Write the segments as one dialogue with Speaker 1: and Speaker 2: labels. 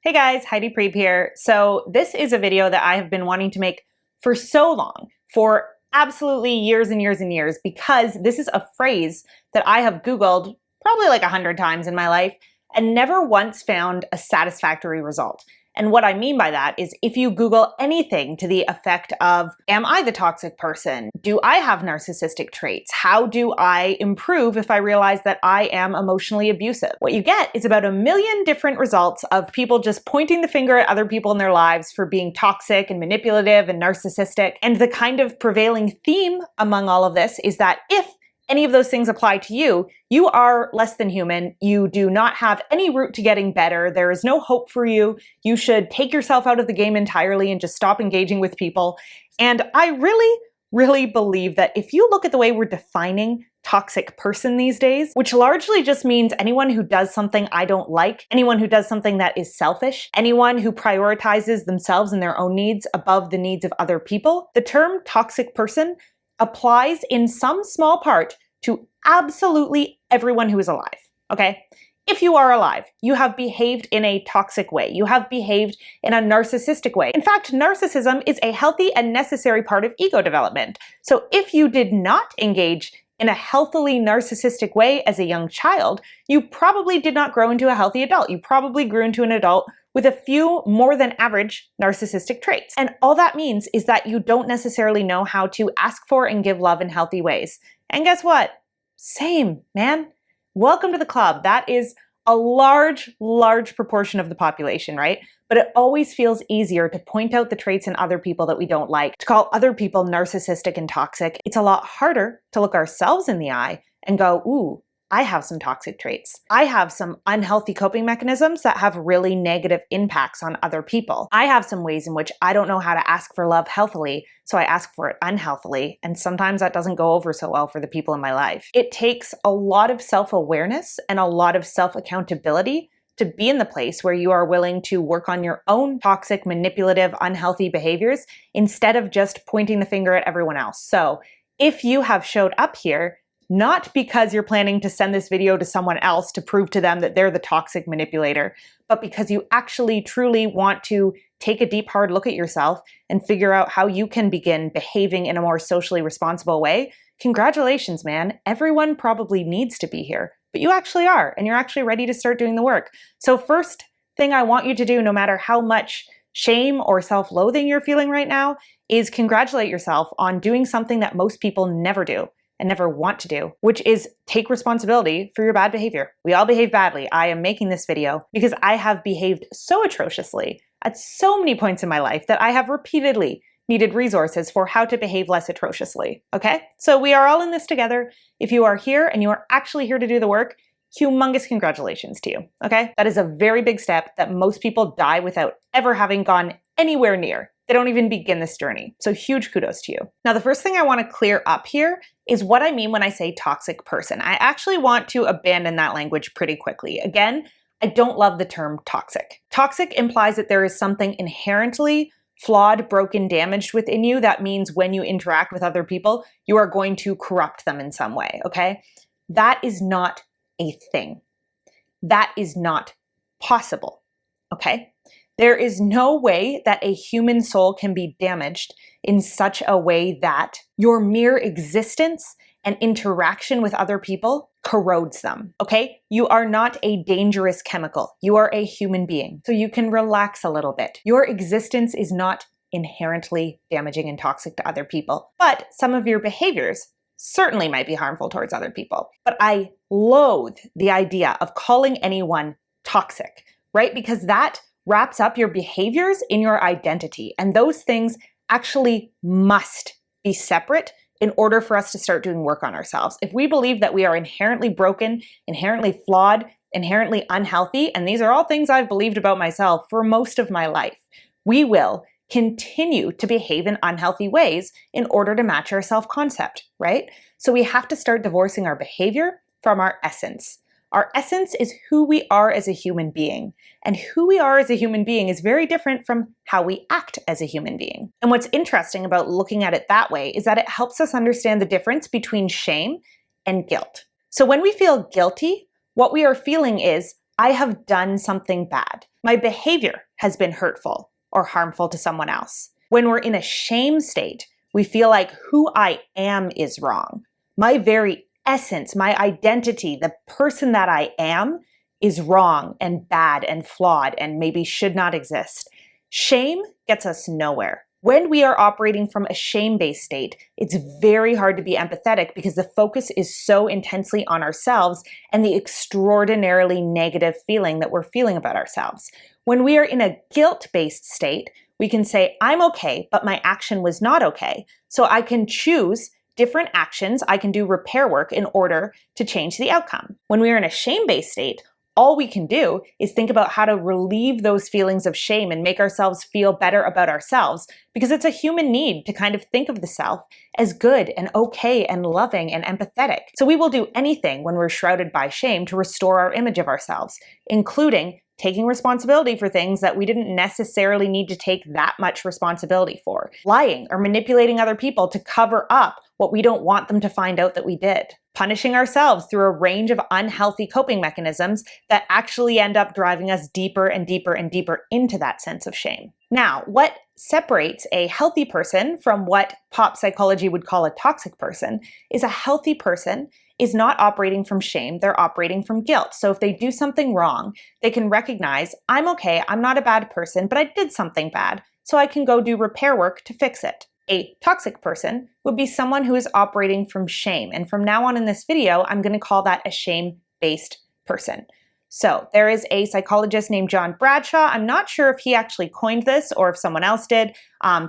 Speaker 1: Hey guys, Heidi Preeb here. So this is a video that I have been wanting to make for so long, for absolutely years and years and years, because this is a phrase that I have Googled probably like 100 times in my life and never once found a satisfactory result. And what I mean by that is if you Google anything to the effect of, am I the toxic person? Do I have narcissistic traits? How do I improve if I realize that I am emotionally abusive? What you get is about 1 million different results of people just pointing the finger at other people in their lives for being toxic and manipulative and narcissistic. And the kind of prevailing theme among all of this is that if any of those things apply to you, you are less than human. You do not have any route to getting better. There is no hope for you. You should take yourself out of the game entirely and just stop engaging with people. And I really believe that if you look at the way we're defining toxic person these days, which largely just means anyone who does something I don't like, anyone who does something that is selfish, anyone who prioritizes themselves and their own needs above the needs of other people, the term toxic person applies in some small part to absolutely everyone who is alive, okay? If you are alive, you have behaved in a toxic way. You have behaved in a narcissistic way. In fact, narcissism is a healthy and necessary part of ego development. So if you did not engage in a healthily narcissistic way as a young child, you probably did not grow into a healthy adult. You probably grew into an adult with a few more than average narcissistic traits. And all that means is that you don't necessarily know how to ask for and give love in healthy ways. And guess what? Same, man. Welcome to the club. That is a large proportion of the population, right? But it always feels easier to point out the traits in other people that we don't like, to call other people narcissistic and toxic. It's a lot harder to look ourselves in the eye and go, ooh, I have some toxic traits. I have some unhealthy coping mechanisms that have really negative impacts on other people. I have some ways in which I don't know how to ask for love healthily, so I ask for it unhealthily, and sometimes that doesn't go over so well for the people in my life. It takes a lot of self-awareness and a lot of self-accountability to be in the place where you are willing to work on your own toxic, manipulative, unhealthy behaviors instead of just pointing the finger at everyone else. So if you have showed up here not because you're planning to send this video to someone else to prove to them that they're the toxic manipulator, but because you actually truly want to take a deep, hard look at yourself and figure out how you can begin behaving in a more socially responsible way, congratulations, man. Everyone probably needs to be here, but you actually are, and you're actually ready to start doing the work. So first thing I want you to do, no matter how much shame or self-loathing you're feeling right now, is congratulate yourself on doing something that most people never do and never want to do, which is take responsibility for your bad behavior. We all behave badly. I am making this video because I have behaved so atrociously at so many points in my life that I have repeatedly needed resources for how to behave less atrociously, okay? So we are all in this together. If you are here and you are actually here to do the work, humongous congratulations to you, okay? That is a very big step that most people die without ever having gone anywhere near. They don't even begin this journey. So huge kudos to you. Now, the first thing I want to clear up here is what I mean when I say toxic person. I actually want to abandon that language pretty quickly. Again, I don't love the term toxic. Toxic implies that there is something inherently flawed, broken, damaged within you. That means when you interact with other people, you are going to corrupt them in some way, okay? That is not a thing. That is not possible, okay? There is no way that a human soul can be damaged in such a way that your mere existence and interaction with other people corrodes them, okay? You are not a dangerous chemical. You are a human being, so you can relax a little bit. Your existence is not inherently damaging and toxic to other people, but some of your behaviors certainly might be harmful towards other people. But I loathe the idea of calling anyone toxic, right? Because that wraps up your behaviors in your identity. And those things actually must be separate in order for us to start doing work on ourselves. If we believe that we are inherently broken, inherently flawed, inherently unhealthy, and these are all things I've believed about myself for most of my life, we will continue to behave in unhealthy ways in order to match our self-concept, right? So we have to start divorcing our behavior from our essence. Our essence is who we are as a human being. And who we are as a human being is very different from how we act as a human being. And what's interesting about looking at it that way is that it helps us understand the difference between shame and guilt. So when we feel guilty, what we are feeling is, I have done something bad. My behavior has been hurtful or harmful to someone else. When we're in a shame state, we feel like who I am is wrong. My very essence, my identity, the person that I am is wrong and bad and flawed and maybe should not exist. Shame gets us nowhere. When we are operating from a shame-based state, it's very hard to be empathetic because the focus is so intensely on ourselves and the extraordinarily negative feeling that we're feeling about ourselves. When we are in a guilt-based state, we can say, I'm okay, but my action was not okay. So I can choose different actions. I can do repair work in order to change the outcome. When we are in a shame-based state, all we can do is think about how to relieve those feelings of shame and make ourselves feel better about ourselves, because it's a human need to kind of think of the self as good and okay and loving and empathetic. So we will do anything when we're shrouded by shame to restore our image of ourselves, including taking responsibility for things that we didn't necessarily need to take that much responsibility for, lying or manipulating other people to cover up what we don't want them to find out that we did, punishing ourselves through a range of unhealthy coping mechanisms that actually end up driving us deeper and deeper and deeper into that sense of shame. Now, what separates a healthy person from what pop psychology would call a toxic person is a healthy person is not operating from shame, they're operating from guilt. So if they do something wrong, they can recognize, I'm okay, I'm not a bad person, but I did something bad, so I can go do repair work to fix it. A toxic person would be someone who is operating from shame. And from now on in this video, I'm going to call that a shame-based person. So there is a psychologist named John Bradshaw. I'm not sure if he actually coined this or if someone else did.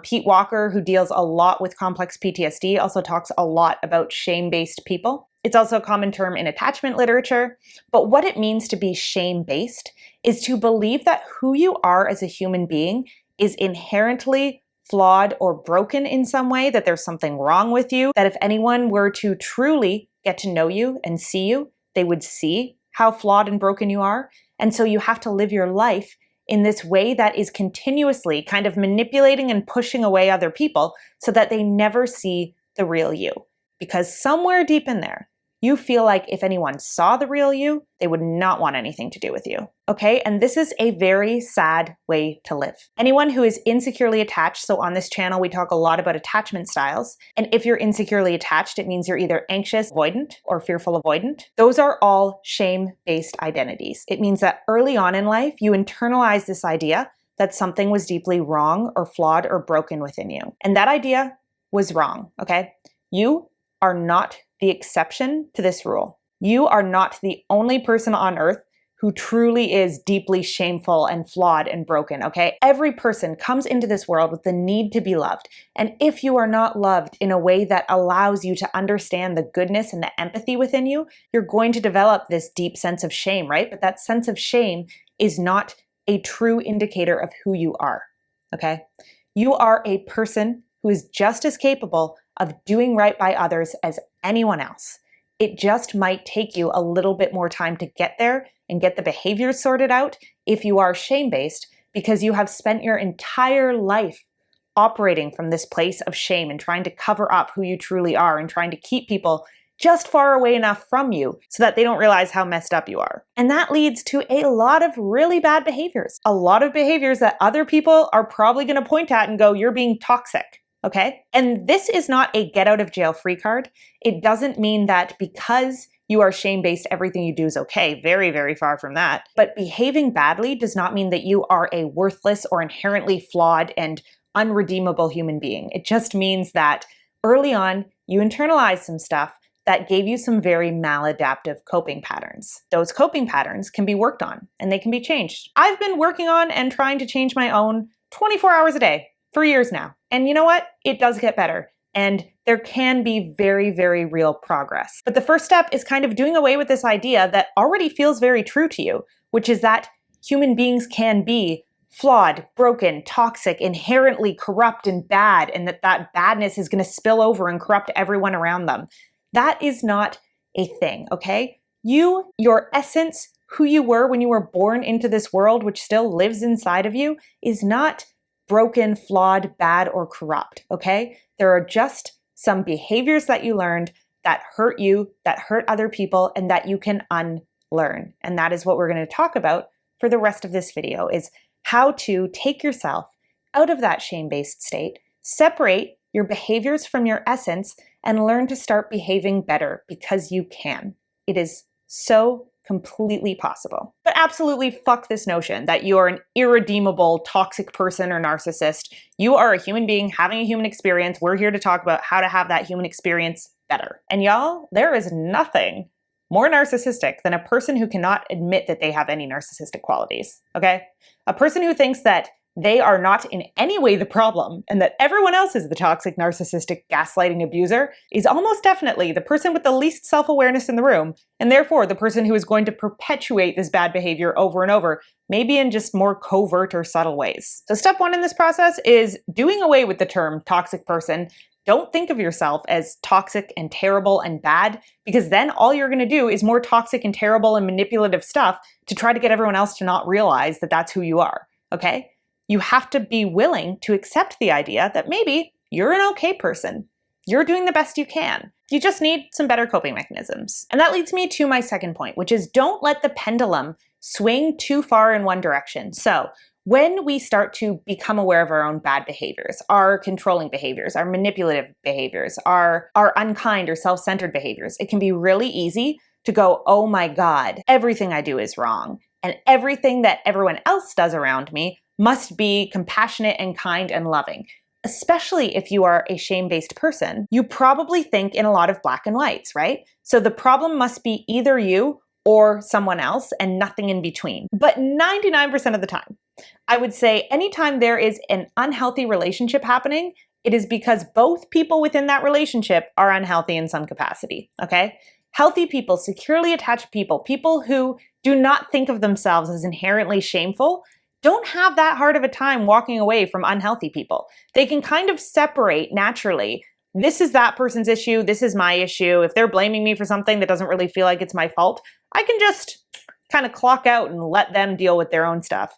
Speaker 1: Pete Walker, who deals a lot with complex PTSD, also talks a lot about shame-based people. It's also a common term in attachment literature. But what it means to be shame-based is to believe that who you are as a human being is inherently flawed or broken in some way, that there's something wrong with you, that if anyone were to truly get to know you and see you, they would see how flawed and broken you are. And so you have to live your life in this way that is continuously kind of manipulating and pushing away other people so that they never see the real you. Because somewhere deep in there, you feel like if anyone saw the real you, they would not want anything to do with you. Okay? And this is a very sad way to live. Anyone who is insecurely attached, so on this channel, we talk a lot about attachment styles. And if you're insecurely attached, it means you're either anxious avoidant or fearful avoidant. Those are all shame-based identities. It means that early on in life, you internalize this idea that something was deeply wrong or flawed or broken within you. And that idea was wrong, okay? You are not the exception to this rule. You are not the only person on earth who truly is deeply shameful and flawed and broken, okay? Every person comes into this world with the need to be loved. And if you are not loved in a way that allows you to understand the goodness and the empathy within you, you're going to develop this deep sense of shame, right? But that sense of shame is not a true indicator of who you are, okay? You are a person who is just as capable of doing right by others as anyone else. It just might take you a little bit more time to get there and get the behaviors sorted out if you are shame-based, because you have spent your entire life operating from this place of shame and trying to cover up who you truly are and trying to keep people just far away enough from you so that they don't realize how messed up you are. And that leads to a lot of really bad behaviors. A lot of behaviors that other people are probably going to point at and go, you're being toxic. Okay? And this is not a get out of jail free card. It doesn't mean that because you are shame-based, everything you do is okay. Very, very far from that. But behaving badly does not mean that you are a worthless or inherently flawed and unredeemable human being. It just means that early on, you internalized some stuff that gave you some very maladaptive coping patterns. Those coping patterns can be worked on and they can be changed. I've been working on and trying to change my own 24 hours a day for years now. And you know what? It does get better. And there can be very, very real progress. But the first step is kind of doing away with this idea that already feels very true to you, which is that human beings can be flawed, broken, toxic, inherently corrupt and bad, and that badness is going to spill over and corrupt everyone around them. That is not a thing, okay? You, your essence, who you were when you were born into this world, which still lives inside of you, is not broken, flawed, bad, or corrupt, okay? There are just some behaviors that you learned that hurt you, that hurt other people, and that you can unlearn. learn. And that is what we're going to talk about for the rest of this video, is how to take yourself out of that shame-based state, separate your behaviors from your essence, and learn to start behaving better, because you can. It is so completely possible. But absolutely fuck this notion that you are an irredeemable, toxic person or narcissist. You are a human being having a human experience. We're here to talk about how to have that human experience better. And y'all, there is nothing more narcissistic than a person who cannot admit that they have any narcissistic qualities, okay? A person who thinks that they are not in any way the problem and that everyone else is the toxic, narcissistic, gaslighting abuser is almost definitely the person with the least self-awareness in the room, and therefore the person who is going to perpetuate this bad behavior over and over, maybe in just more covert or subtle ways. So step one in this process is doing away with the term toxic person. Don't think of yourself as toxic and terrible and bad, because then all you're going to do is more toxic and terrible and manipulative stuff to try to get everyone else to not realize that that's who you are, okay? You have to be willing to accept the idea that maybe you're an okay person. You're doing the best you can. You just need some better coping mechanisms. And that leads me to my second point, which is don't let the pendulum swing too far in one direction. So when we start to become aware of our own bad behaviors, our controlling behaviors, our manipulative behaviors, our unkind or self-centered behaviors, it can be really easy to go, oh my God, everything I do is wrong. And everything that everyone else does around me must be compassionate and kind and loving. Especially if you are a shame-based person, you probably think in a lot of black and whites, right? So the problem must be either you or someone else and nothing in between. But 99% of the time, I would say anytime there is an unhealthy relationship happening, it is because both people within that relationship are unhealthy in some capacity, okay? Healthy people, securely attached people, people who do not think of themselves as inherently shameful, don't have that hard of a time walking away from unhealthy people. They can kind of separate naturally. This is that person's issue. This is my issue. If they're blaming me for something that doesn't really feel like it's my fault, I can just kind of clock out and let them deal with their own stuff.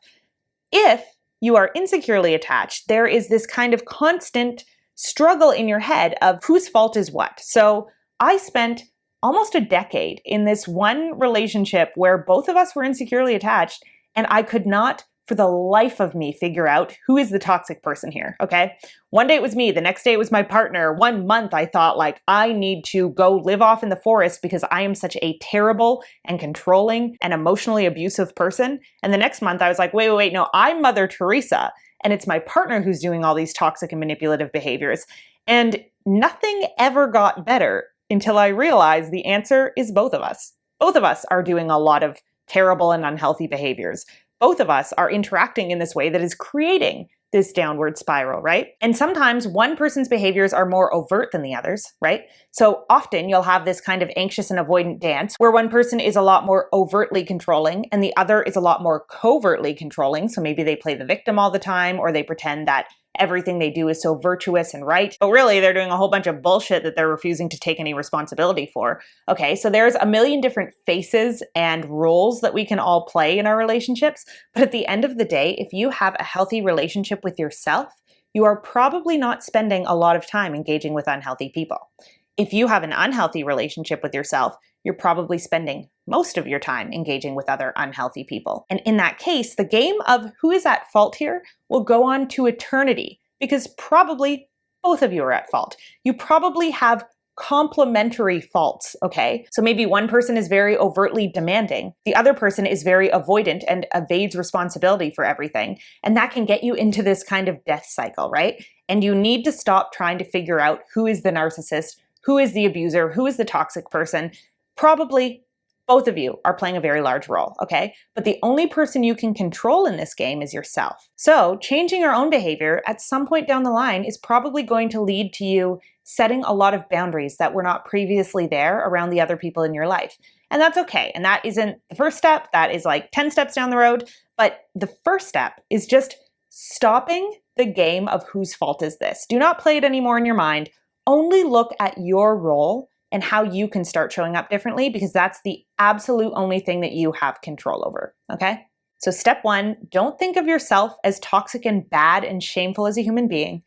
Speaker 1: If you are insecurely attached, there is this kind of constant struggle in your head of whose fault is what. So I spent almost a decade in this one relationship where both of us were insecurely attached, and I could not for the life of me figure out who is the toxic person here, okay? One day it was me, the next day it was my partner. 1 month I thought like, I need to go live off in the forest because I am such a terrible and controlling and emotionally abusive person. And the next month I was like, wait, no, I'm Mother Teresa and it's my partner who's doing all these toxic and manipulative behaviors. And nothing ever got better until I realized the answer is both of us. Both of us are doing a lot of terrible and unhealthy behaviors. Both of us are interacting in this way that is creating this downward spiral, right? And sometimes one person's behaviors are more overt than the others, right? So often you'll have this kind of anxious and avoidant dance where one person is a lot more overtly controlling and the other is a lot more covertly controlling. So maybe they play the victim all the time, or they pretend that everything they do is so virtuous and right, but really they're doing a whole bunch of bullshit that they're refusing to take any responsibility for. Okay, so there's a million different faces and roles that we can all play in our relationships, but at the end of the day, if you have a healthy relationship with yourself, you are probably not spending a lot of time engaging with unhealthy people. If you have an unhealthy relationship with yourself, you're probably spending most of your time engaging with other unhealthy people. And in that case, the game of who is at fault here will go on to eternity, because probably both of you are at fault. You probably have complementary faults, okay? So maybe one person is very overtly demanding, the other person is very avoidant and evades responsibility for everything. And that can get you into this kind of death cycle, right? And you need to stop trying to figure out who is the narcissist, who is the abuser, who is the toxic person. Probably both of you are playing a very large role, okay? But the only person you can control in this game is yourself. So changing your own behavior at some point down the line is probably going to lead to you setting a lot of boundaries that were not previously there around the other people in your life. And that's okay. And that isn't the first step. That is like 10 steps down the road. But the first step is just stopping the game of whose fault is this. Do not play it anymore in your mind. Only look at your role and how you can start showing up differently, because that's the absolute only thing that you have control over, okay? So step one, don't think of yourself as toxic and bad and shameful as a human being.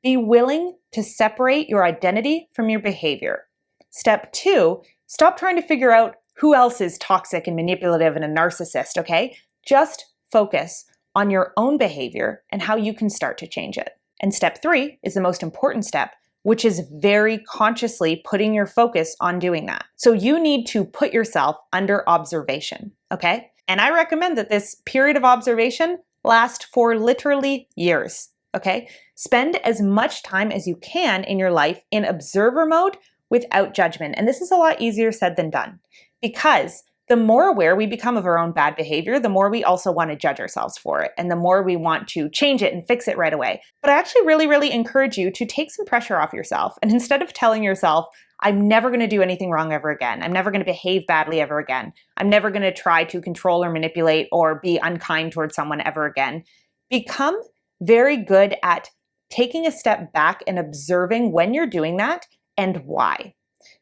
Speaker 1: Be willing to separate your identity from your behavior. Step two, stop trying to figure out who else is toxic and manipulative and a narcissist, okay? Just focus on your own behavior and how you can start to change it. And step 3 is the most important step, which is very consciously putting your focus on doing that. So you need to put yourself under observation, okay? And I recommend that this period of observation last for literally years, okay? Spend as much time as you can in your life in observer mode without judgment. And this is a lot easier said than done, because the more aware we become of our own bad behavior, the more we also want to judge ourselves for it, and the more we want to change it and fix it right away. But I actually really encourage you to take some pressure off yourself, and instead of telling yourself, I'm never going to do anything wrong ever again, I'm never going to behave badly ever again, I'm never going to try to control or manipulate or be unkind towards someone ever again, become very good at taking a step back and observing when you're doing that and why.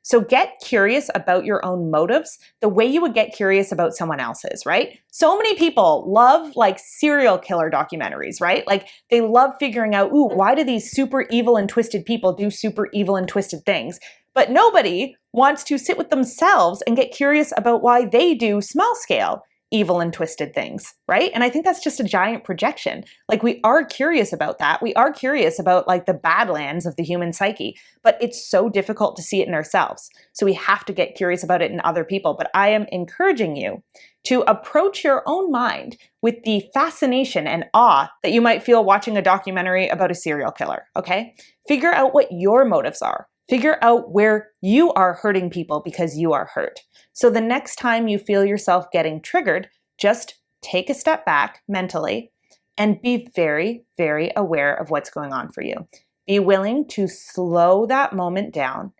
Speaker 1: So get curious about your own motives the way you would get curious about someone else's, right? So many people love like serial killer documentaries, right? Like they love figuring out, ooh, why do these super evil and twisted people do super evil and twisted things? But nobody wants to sit with themselves and get curious about why they do small scale evil and twisted things, right? And I think that's just a giant projection. Like we are curious about that. We are curious about like the badlands of the human psyche, but it's so difficult to see it in ourselves. So we have to get curious about it in other people. But I am encouraging you to approach your own mind with the fascination and awe that you might feel watching a documentary about a serial killer, okay? Figure out what your motives are. Figure out where you are hurting people because you are hurt. So the next time you feel yourself getting triggered, just take a step back mentally and be very aware of what's going on for you. Be willing to slow that moment down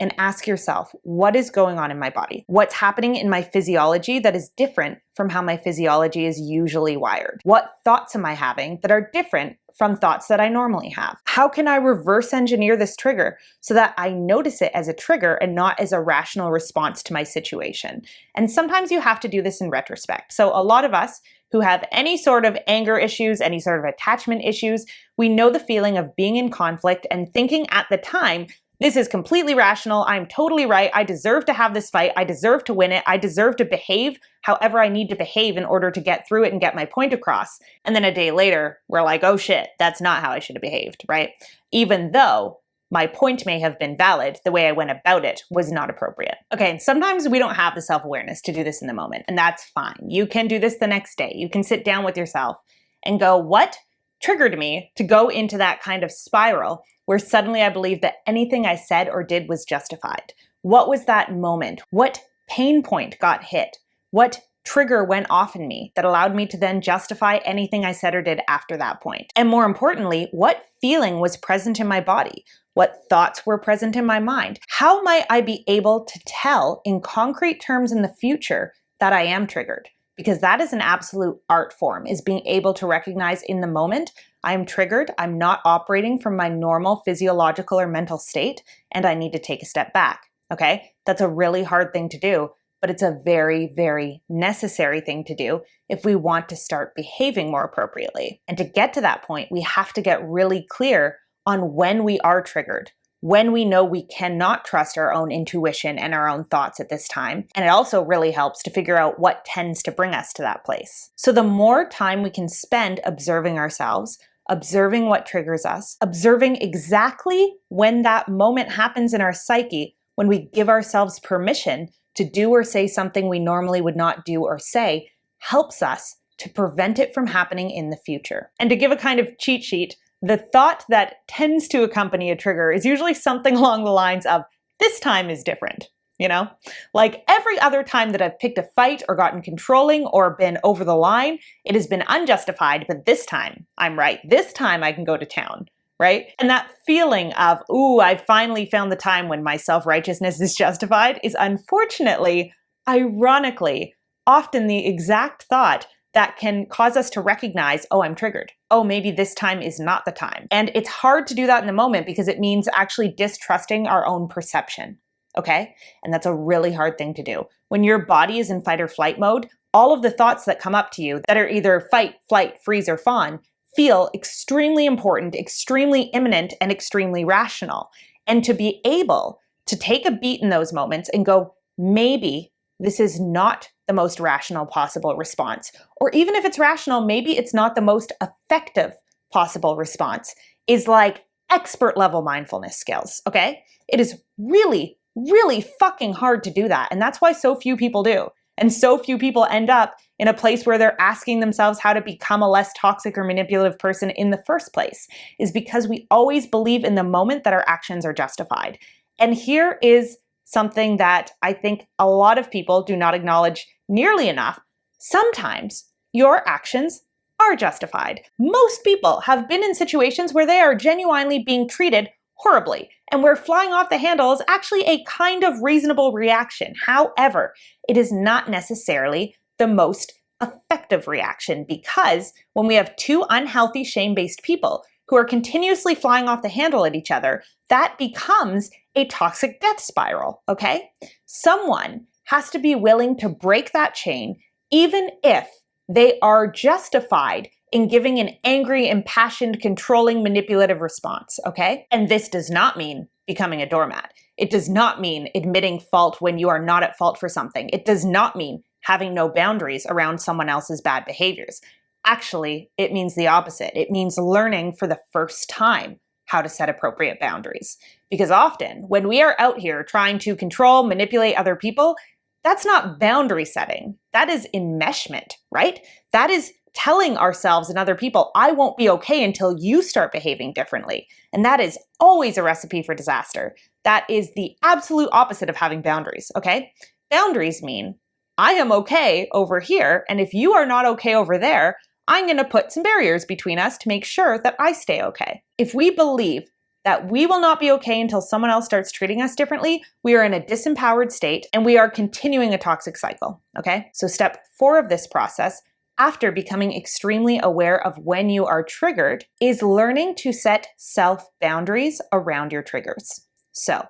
Speaker 1: and ask yourself, what is going on in my body? What's happening in my physiology that is different from how my physiology is usually wired? What thoughts am I having that are different from thoughts that I normally have? How can I reverse engineer this trigger so that I notice it as a trigger and not as a rational response to my situation? And sometimes you have to do this in retrospect. So a lot of us who have any sort of anger issues, any sort of attachment issues, we know the feeling of being in conflict and thinking at the time, this is completely rational, I'm totally right, I deserve to have this fight, I deserve to win it, I deserve to behave however I need to behave in order to get through it and get my point across. And then a day later, we're like, oh shit, that's not how I should have behaved, right? Even though my point may have been valid, the way I went about it was not appropriate. Okay, and sometimes we don't have the self-awareness to do this in the moment, and that's fine. You can do this the next day. You can sit down with yourself and go, what triggered me to go into that kind of spiral where suddenly I believed that anything I said or did was justified? What was that moment? What pain point got hit? What trigger went off in me that allowed me to then justify anything I said or did after that point? And more importantly, what feeling was present in my body? What thoughts were present in my mind? How might I be able to tell in concrete terms in the future that I am triggered? Because that is an absolute art form, is being able to recognize in the moment, I'm triggered, I'm not operating from my normal physiological or mental state, and I need to take a step back, okay? That's a really hard thing to do, but it's a very necessary thing to do if we want to start behaving more appropriately. And to get to that point, we have to get really clear on when we are triggered, when we know we cannot trust our own intuition and our own thoughts at this time. And it also really helps to figure out what tends to bring us to that place. So the more time we can spend observing ourselves, observing what triggers us, observing exactly when that moment happens in our psyche, when we give ourselves permission to do or say something we normally would not do or say, helps us to prevent it from happening in the future. And to give a kind of cheat sheet, the thought that tends to accompany a trigger is usually something along the lines of, this time is different, you know? Like every other time that I've picked a fight or gotten controlling or been over the line, it has been unjustified, but this time I'm right. This time I can go to town, right? And that feeling of, ooh, I finally found the time when my self-righteousness is justified is unfortunately, ironically, often the exact thought that can cause us to recognize, oh, I'm triggered. Oh, maybe this time is not the time. And it's hard to do that in the moment because it means actually distrusting our own perception, okay? And that's a really hard thing to do. When your body is in fight or flight mode, all of the thoughts that come up to you that are either fight, flight, freeze, or fawn feel extremely important, extremely imminent, and extremely rational. And to be able to take a beat in those moments and go, maybe this is not the most rational possible response. Or even if it's rational, maybe it's not the most effective possible response, is like expert level mindfulness skills, okay? It is really, really fucking hard to do that. And that's why so few people do. And so few people end up in a place where they're asking themselves how to become a less toxic or manipulative person in the first place, is because we always believe in the moment that our actions are justified. And here is something that I think a lot of people do not acknowledge nearly enough. Sometimes your actions are justified. Most people have been in situations where they are genuinely being treated horribly, and where flying off the handle is actually a kind of reasonable reaction. However, it is not necessarily the most effective reaction, because when we have two unhealthy shame-based people who are continuously flying off the handle at each other, that becomes a toxic death spiral, okay? Someone has to be willing to break that chain, even if they are justified in giving an angry, impassioned, controlling, manipulative response, okay? And this does not mean becoming a doormat. It does not mean admitting fault when you are not at fault for something. It does not mean having no boundaries around someone else's bad behaviors. Actually, it means the opposite. It means learning for the first time how to set appropriate boundaries. Because often, when we are out here trying to control, manipulate other people, that's not boundary setting. That is enmeshment, right? That is telling ourselves and other people, I won't be okay until you start behaving differently. And that is always a recipe for disaster. That is the absolute opposite of having boundaries, okay? Boundaries mean, I am okay over here, and if you are not okay over there, I'm going to put some barriers between us to make sure that I stay okay. If we believe that we will not be okay until someone else starts treating us differently, we are in a disempowered state and we are continuing a toxic cycle, okay? So step 4 of this process, after becoming extremely aware of when you are triggered, is learning to set self-boundaries around your triggers. So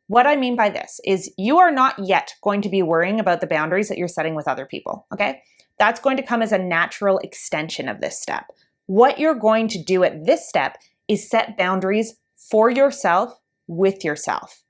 Speaker 1: what I mean by this is you are not yet going to be worrying about the boundaries that you're setting with other people, okay? That's going to come as a natural extension of this step. What you're going to do at this step is set boundaries for yourself with yourself.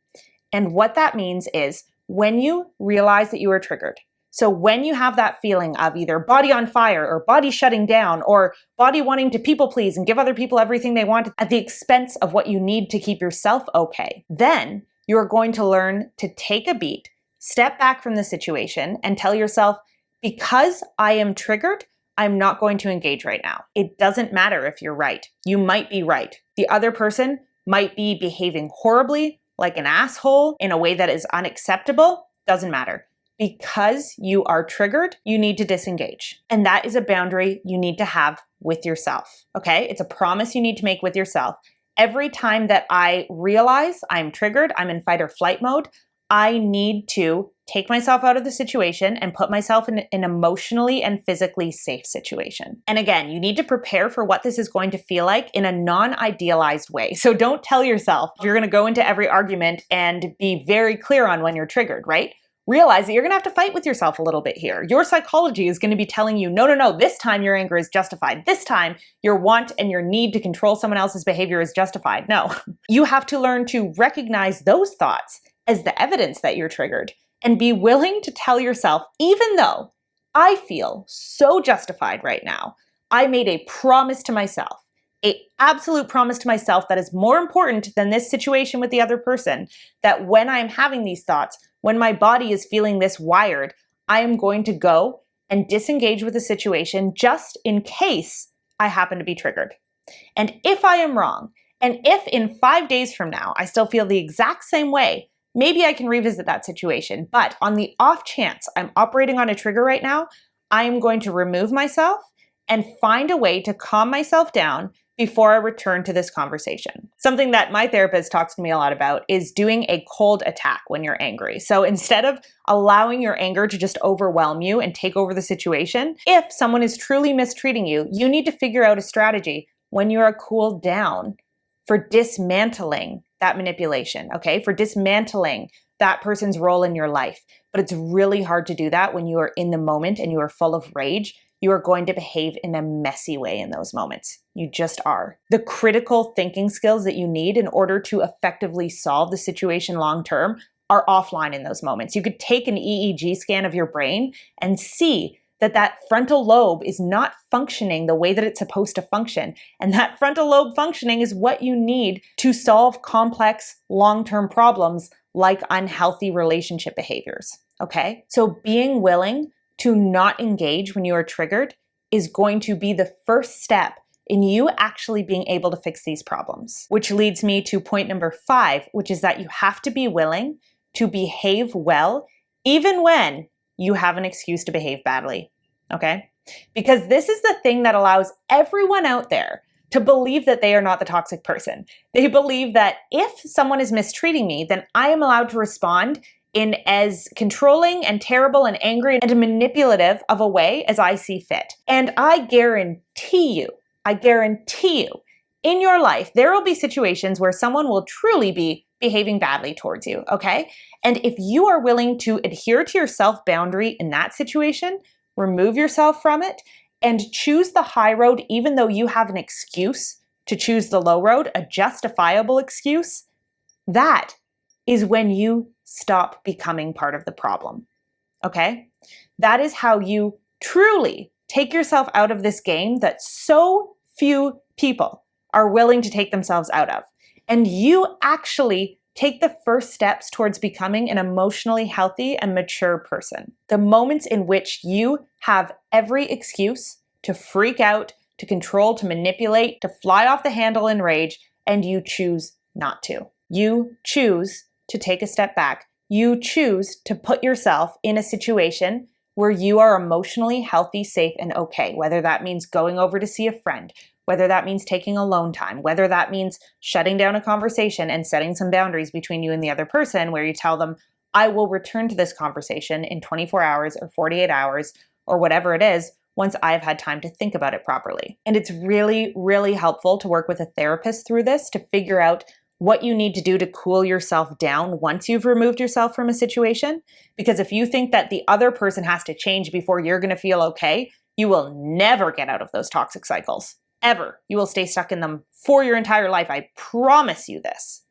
Speaker 1: And what that means is when you realize that you are triggered, so when you have that feeling of either body on fire or body shutting down or body wanting to people please and give other people everything they want at the expense of what you need to keep yourself okay, then you're going to learn to take a beat, step back from the situation and tell yourself, because I am triggered, I'm not going to engage right now. It doesn't matter if you're right. You might be right. The other person might be behaving horribly, like an asshole, in a way that is unacceptable. Doesn't matter. Because you are triggered, you need to disengage. And that is a boundary you need to have with yourself, okay? It's a promise you need to make with yourself. Every time that I realize I'm triggered, I'm in fight or flight mode, I need to take myself out of the situation and put myself in an emotionally and physically safe situation. And again, you need to prepare for what this is going to feel like in a non-idealized way. So don't tell yourself you're going to go into every argument and be very clear on when you're triggered, right? Realize that you're going to have to fight with yourself a little bit here. Your psychology is going to be telling you, no, this time your anger is justified. This time your want and your need to control someone else's behavior is justified. No, you have to learn to recognize those thoughts as the evidence that you're triggered and be willing to tell yourself, even though I feel so justified right now, I made a promise to myself, an absolute promise to myself that is more important than this situation with the other person, that when I'm having these thoughts, when my body is feeling this wired, I am going to go and disengage with the situation just in case I happen to be triggered. And if I am wrong, and if in 5 days from now I still feel the exact same way, maybe I can revisit that situation. But on the off chance I'm operating on a trigger right now, I am going to remove myself and find a way to calm myself down before I return to this conversation. Something that my therapist talks to me a lot about is doing a cold attack when you're angry. So instead of allowing your anger to just overwhelm you and take over the situation, if someone is truly mistreating you, you need to figure out a strategy when you are cooled down for dismantling that manipulation, okay? For dismantling that person's role in your life. But it's really hard to do that when you are in the moment and you are full of rage. You are going to behave in a messy way in those moments. You just are. The critical thinking skills that you need in order to effectively solve the situation long term are offline in those moments. You could take an EEG scan of your brain and see that that frontal lobe is not functioning the way that it's supposed to function. And that frontal lobe functioning is what you need to solve complex long-term problems like unhealthy relationship behaviors, okay? So being willing to not engage when you are triggered is going to be the first step in you actually being able to fix these problems. Which leads me to point number 5, which is that you have to be willing to behave well, even when you have an excuse to behave badly, okay? Because this is the thing that allows everyone out there to believe that they are not the toxic person. They believe that if someone is mistreating me, then I am allowed to respond in as controlling and terrible and angry and manipulative of a way as I see fit. And I guarantee you, in your life, there will be situations where someone will truly be behaving badly towards you, okay? And if you are willing to adhere to your self-boundary in that situation, remove yourself from it, and choose the high road even though you have an excuse to choose the low road, a justifiable excuse, that is when you stop becoming part of the problem, okay? That is how you truly take yourself out of this game that so few people are willing to take themselves out of. And you actually take the first steps towards becoming an emotionally healthy and mature person. The moments in which you have every excuse to freak out, to control, to manipulate, to fly off the handle in rage, and you choose not to. You choose to take a step back. You choose to put yourself in a situation where you are emotionally healthy, safe, and okay, whether that means going over to see a friend, whether that means taking alone time, whether that means shutting down a conversation and setting some boundaries between you and the other person where you tell them, I will return to this conversation in 24 hours or 48 hours or whatever it is once I've had time to think about it properly. And it's really, really helpful to work with a therapist through this to figure out what you need to do to cool yourself down once you've removed yourself from a situation. Because if you think that the other person has to change before you're going to feel okay, you will never get out of those toxic cycles. Ever. You will stay stuck in them for your entire life. I promise you this.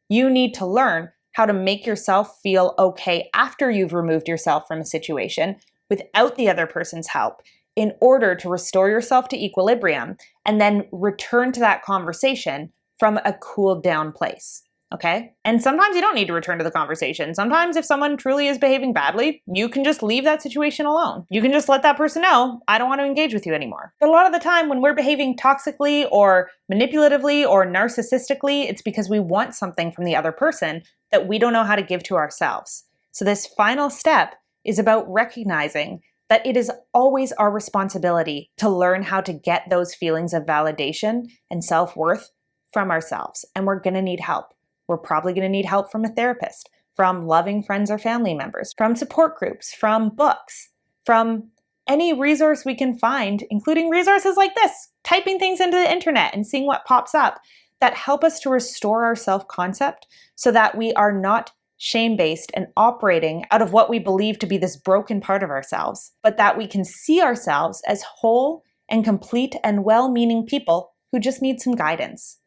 Speaker 1: You need to learn how to make yourself feel okay after you've removed yourself from a situation without the other person's help in order to restore yourself to equilibrium and then return to that conversation from a cooled down place. Okay? And sometimes you don't need to return to the conversation. Sometimes if someone truly is behaving badly, you can just leave that situation alone. You can just let that person know, I don't want to engage with you anymore. But a lot of the time when we're behaving toxically or manipulatively or narcissistically, it's because we want something from the other person that we don't know how to give to ourselves. So this final step is about recognizing that it is always our responsibility to learn how to get those feelings of validation and self-worth from ourselves. And we're going to need help. We're probably going to need help from a therapist, from loving friends or family members, from support groups, from books, from any resource we can find, including resources like this, typing things into the internet and seeing what pops up that help us to restore our self-concept so that we are not shame-based and operating out of what we believe to be this broken part of ourselves, but that we can see ourselves as whole and complete and well-meaning people who just need some guidance.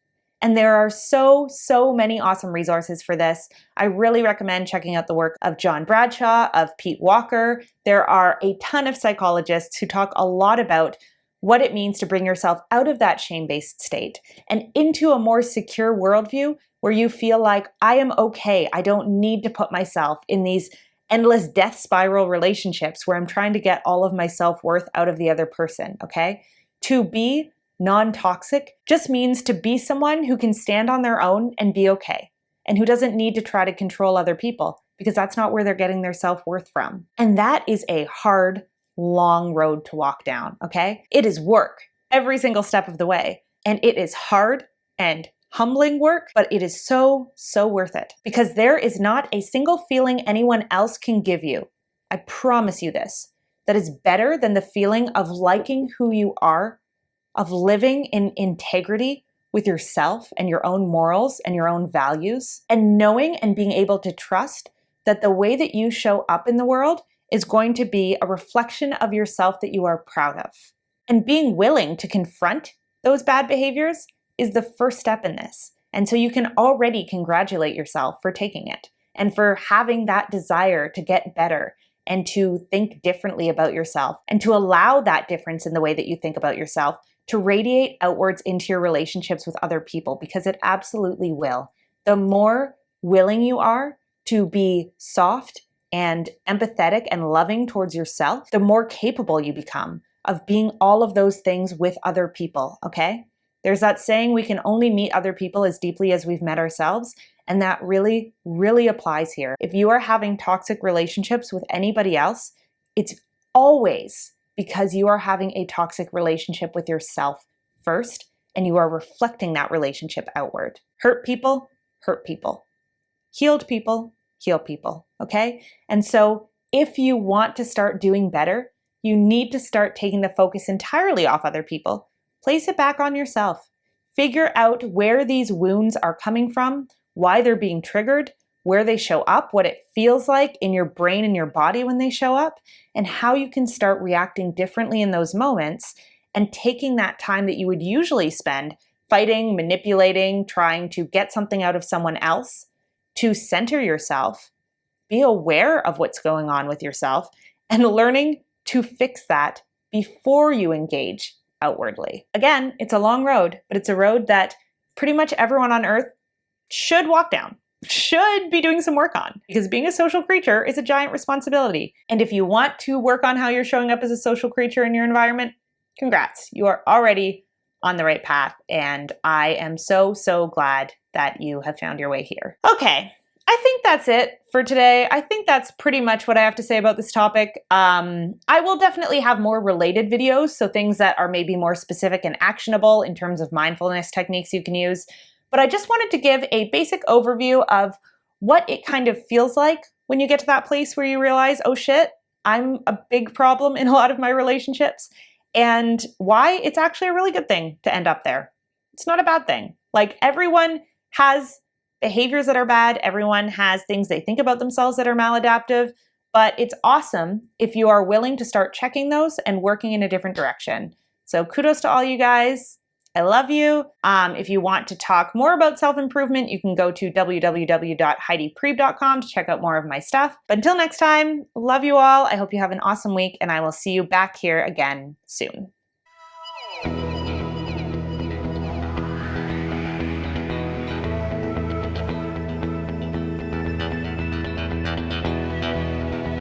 Speaker 1: And there are so many awesome resources for this. I really recommend checking out the work of John Bradshaw, of Pete Walker. There are a ton of psychologists who talk a lot about what it means to bring yourself out of that shame-based state and into a more secure worldview where you feel like, I am okay. I don't need to put myself in these endless death spiral relationships where I'm trying to get all of my self-worth out of the other person, okay? To be non-toxic just means to be someone who can stand on their own and be okay, and who doesn't need to try to control other people because that's not where they're getting their self-worth from. And that is a hard, long road to walk down, okay? It is work every single step of the way, and it is hard and humbling work, but it is so worth it because there is not a single feeling anyone else can give you, I promise you this, that is better than the feeling of liking who you are, of living in integrity with yourself and your own morals and your own values, and knowing and being able to trust that the way that you show up in the world is going to be a reflection of yourself that you are proud of. And being willing to confront those bad behaviors is the first step in this. And so you can already congratulate yourself for taking it. and for having that desire to get better and to think differently about yourself and to allow that difference in the way that you think about yourself to radiate outwards into your relationships with other people, because it absolutely will. The more willing you are to be soft and empathetic and loving towards yourself, the more capable you become of being all of those things with other people, okay? There's that saying, we can only meet other people as deeply as we've met ourselves. And that really, really applies here. If you are having toxic relationships with anybody else, it's always because you are having a toxic relationship with yourself first, and you are reflecting that relationship outward. Hurt people, hurt people. Healed people, heal people, okay? And so if you want to start doing better, you need to start taking the focus entirely off other people. Place it back on yourself. Figure out where these wounds are coming from, why they're being triggered, where they show up, what it feels like in your brain and your body when they show up, and how you can start reacting differently in those moments and taking that time that you would usually spend fighting, manipulating, trying to get something out of someone else to center yourself, be aware of what's going on with yourself, and learning to fix that before you engage outwardly. Again, it's a long road, but it's a road that pretty much everyone on earth should walk down, should be doing some work on, because being a social creature is a giant responsibility. And if you want to work on how you're showing up as a social creature in your environment, congrats, you are already on the right path. And I am so, so glad that you have found your way here. Okay, I think that's it for today. I think that's pretty much what I have to say about this topic. I will definitely have more related videos, so things that are maybe more specific and actionable in terms of mindfulness techniques you can use. But I just wanted to give a basic overview of what it kind of feels like when you get to that place where you realize, oh shit, I'm a big problem in a lot of my relationships, and why it's actually a really good thing to end up there. It's not a bad thing. Like, everyone has behaviors that are bad. Everyone has things they think about themselves that are maladaptive, but it's awesome if you are willing to start checking those and working in a different direction. So kudos to all you guys. I love you. If you want to talk more about self-improvement, you can go to www.heidipriebe.com to check out more of my stuff. But until next time, love you all. I hope you have an awesome week, and I will see you back here again soon.